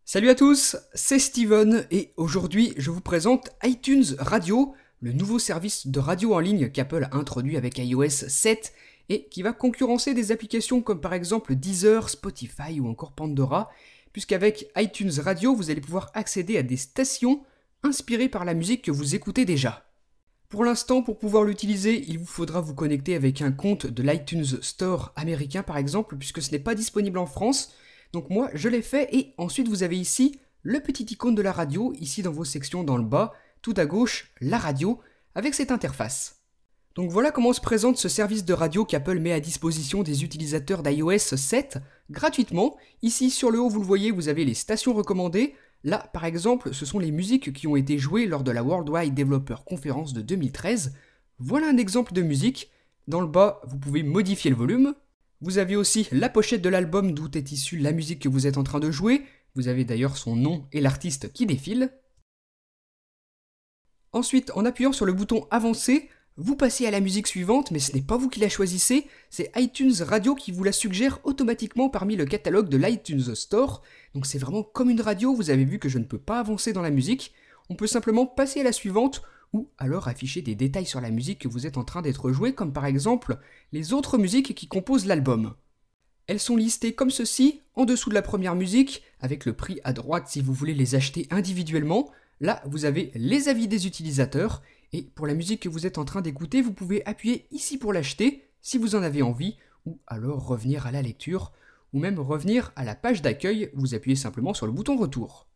Salut à tous, c'est Steven et aujourd'hui je vous présente iTunes Radio, le nouveau service de radio en ligne qu'Apple a introduit avec iOS 7 et qui va concurrencer des applications comme par exemple Deezer, Spotify ou encore Pandora, puisqu'avec iTunes Radio vous allez pouvoir accéder à des stations inspirées par la musique que vous écoutez déjà. Pour l'instant, pour pouvoir l'utiliser, il vous faudra vous connecter avec un compte de l'iTunes Store américain par exemple, puisque ce n'est pas disponible en France. Donc moi, je l'ai fait et ensuite vous avez ici le petit icône de la radio, ici dans vos sections dans le bas, tout à gauche, la radio, avec cette interface. Donc voilà comment se présente ce service de radio qu'Apple met à disposition des utilisateurs d'iOS 7 gratuitement. Ici sur le haut, vous le voyez, vous avez les stations recommandées. Là, par exemple, ce sont les musiques qui ont été jouées lors de la Worldwide Developer Conference de 2013. Voilà un exemple de musique. Dans le bas, vous pouvez modifier le volume. Vous avez aussi la pochette de l'album d'où est issue la musique que vous êtes en train de jouer. Vous avez d'ailleurs son nom et l'artiste qui défile. Ensuite, en appuyant sur le bouton Avancer, vous passez à la musique suivante, mais ce n'est pas vous qui la choisissez, c'est iTunes Radio qui vous la suggère automatiquement parmi le catalogue de l'iTunes Store. Donc c'est vraiment comme une radio, vous avez vu que je ne peux pas avancer dans la musique. On peut simplement passer à la suivante, ou alors afficher des détails sur la musique que vous êtes en train d'être jouée, comme par exemple les autres musiques qui composent l'album. Elles sont listées comme ceci, en dessous de la première musique, avec le prix à droite si vous voulez les acheter individuellement. Là, vous avez les avis des utilisateurs, et pour la musique que vous êtes en train d'écouter, vous pouvez appuyer ici pour l'acheter, si vous en avez envie, ou alors revenir à la lecture, ou même revenir à la page d'accueil, vous appuyez simplement sur le bouton retour.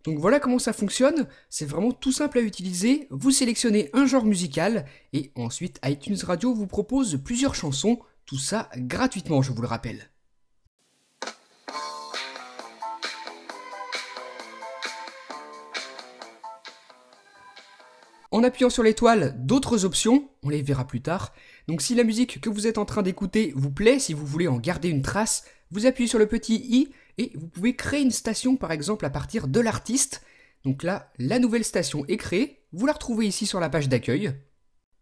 Donc voilà comment ça fonctionne, c'est vraiment tout simple à utiliser, vous sélectionnez un genre musical, et ensuite iTunes Radio vous propose plusieurs chansons, tout ça gratuitement je vous le rappelle. En appuyant sur l'étoile, d'autres options, on les verra plus tard. Donc si la musique que vous êtes en train d'écouter vous plaît, si vous voulez en garder une trace, vous appuyez sur le petit i et vous pouvez créer une station par exemple à partir de l'artiste. Donc là, la nouvelle station est créée, vous la retrouvez ici sur la page d'accueil.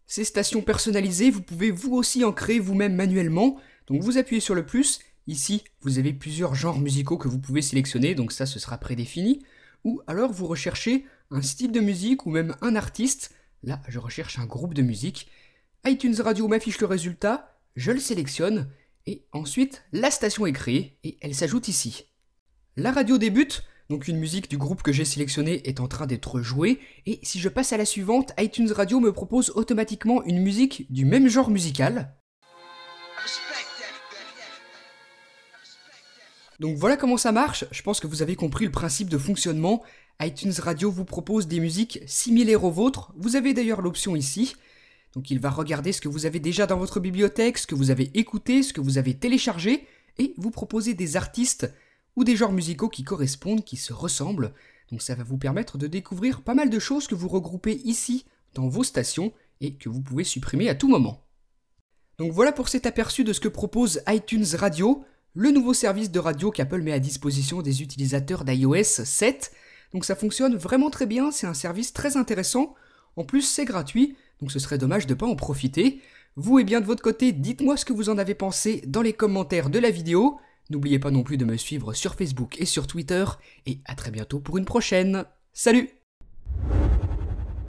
Ces stations personnalisées, vous pouvez vous aussi en créer vous-même manuellement. Donc vous appuyez sur le plus, ici vous avez plusieurs genres musicaux que vous pouvez sélectionner, donc ça ce sera prédéfini. Ou alors vous recherchez un style de musique ou même un artiste. Là, je recherche un groupe de musique. iTunes Radio m'affiche le résultat, je le sélectionne, et ensuite la station est créée et elle s'ajoute ici. La radio débute, donc une musique du groupe que j'ai sélectionné est en train d'être jouée, et si je passe à la suivante, iTunes Radio me propose automatiquement une musique du même genre musical. Donc voilà comment ça marche, je pense que vous avez compris le principe de fonctionnement. iTunes Radio vous propose des musiques similaires aux vôtres, vous avez d'ailleurs l'option ici. Donc il va regarder ce que vous avez déjà dans votre bibliothèque, ce que vous avez écouté, ce que vous avez téléchargé, et vous proposer des artistes ou des genres musicaux qui correspondent, qui se ressemblent. Donc ça va vous permettre de découvrir pas mal de choses que vous regroupez ici dans vos stations et que vous pouvez supprimer à tout moment. Donc voilà pour cet aperçu de ce que propose iTunes Radio, le nouveau service de radio qu'Apple met à disposition des utilisateurs d'iOS 7. Donc ça fonctionne vraiment très bien, c'est un service très intéressant. En plus c'est gratuit, donc ce serait dommage de ne pas en profiter. Vous et bien de votre côté, dites-moi ce que vous en avez pensé dans les commentaires de la vidéo. N'oubliez pas non plus de me suivre sur Facebook et sur Twitter, et à très bientôt pour une prochaine. Salut!